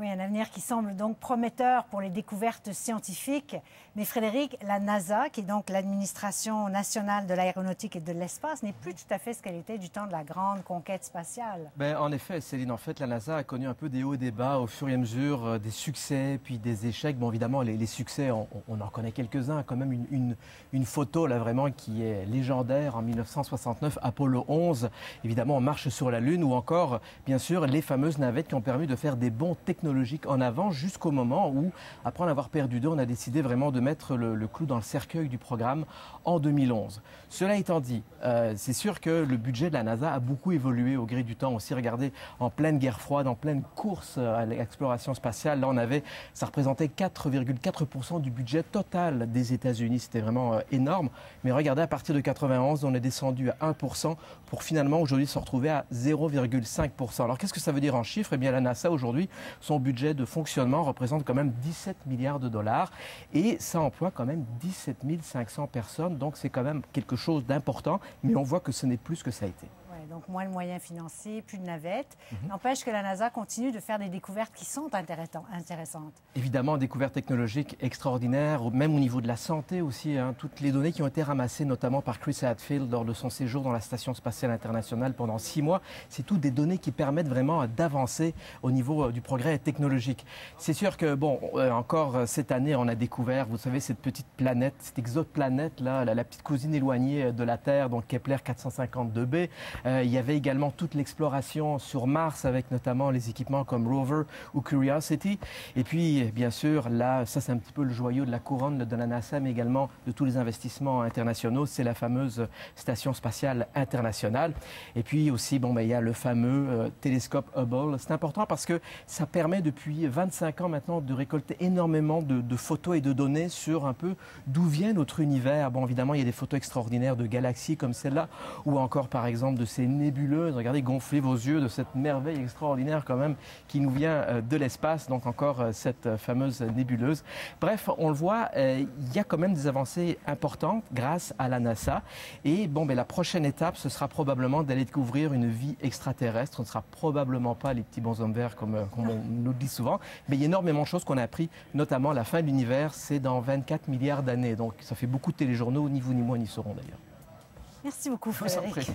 Oui, un avenir qui semble donc prometteur pour les découvertes scientifiques. Mais Frédéric, la NASA, qui est donc l'administration nationale de l'aéronautique et de l'espace, n'est plus tout à fait ce qu'elle était du temps de la grande conquête spatiale. En effet, Céline, en fait, la NASA a connu un peu des hauts et des bas au fur et à mesure, des succès, puis des échecs. Bon, évidemment, les succès, on en connaît quelques-uns. Quand même une photo, là, vraiment, qui est légendaire en 1969, Apollo 11. Évidemment, on marche sur la Lune, ou encore, bien sûr, les fameuses navettes qui ont permis de faire des bonds technologiques en avant jusqu'au moment où, après en avoir perdu deux, on a décidé vraiment de mettre le clou dans le cercueil du programme en 2011. Cela étant dit, c'est sûr que le budget de la NASA a beaucoup évolué au gré du temps. Aussi, regardez, en pleine guerre froide, en pleine course à l'exploration spatiale, là, ça représentait 4,4% du budget total des États-Unis. C'était vraiment énorme. Mais regardez, à partir de 91, on est descendu à 1% pour finalement aujourd'hui se retrouver à 0,5%. Alors, qu'est-ce que ça veut dire en chiffres? Eh bien, la NASA aujourd'hui, son budget de fonctionnement représente quand même 17 milliards de dollars et ça emploie quand même 17 500 personnes. Donc, c'est quand même quelque chose d'important, mais on voit que ce n'est plus ce que ça a été. Donc moins de moyens financiers, plus de navettes. N'empêche que la NASA continue de faire des découvertes qui sont intéressantes. Évidemment, découvertes technologiques extraordinaires, même au niveau de la santé aussi. Toutes les données qui ont été ramassées, notamment par Chris Hadfield lors de son séjour dans la Station spatiale internationale pendant 6 mois, c'est toutes des données qui permettent vraiment d'avancer au niveau du progrès technologique. C'est sûr que, encore cette année, on a découvert, vous savez, cette petite planète, cette exoplanète, là, la petite cousine éloignée de la Terre, donc Kepler 452b. Il y avait également toute l'exploration sur Mars avec notamment les équipements comme Rover ou Curiosity. Et puis, bien sûr, là, ça c'est un petit peu le joyau de la couronne de la NASA, mais également de tous les investissements internationaux. C'est la fameuse Station spatiale internationale. Et puis aussi, il y a le fameux télescope Hubble. C'est important parce que ça permet depuis 25 ans maintenant de récolter énormément de photos et de données sur un peu d'où vient notre univers. Bon, évidemment, il y a des photos extraordinaires de galaxies comme celle-là, ou encore, par exemple, de ces nébuleuses. Regardez, gonflez vos yeux de cette merveille extraordinaire quand même qui nous vient de l'espace, donc encore cette fameuse nébuleuse. Bref, on le voit, il y a quand même des avancées importantes grâce à la NASA. Et la prochaine étape, ce sera probablement d'aller découvrir une vie extraterrestre. Ce ne sera probablement pas les petits bonshommes verts comme on nous dit souvent, mais il y a énormément de choses qu'on a appris, notamment la fin de l'univers, c'est dans 24 milliards d'années. Donc ça fait beaucoup de téléjournaux, ni vous ni moi n'y serons d'ailleurs. Merci beaucoup, Frédéric.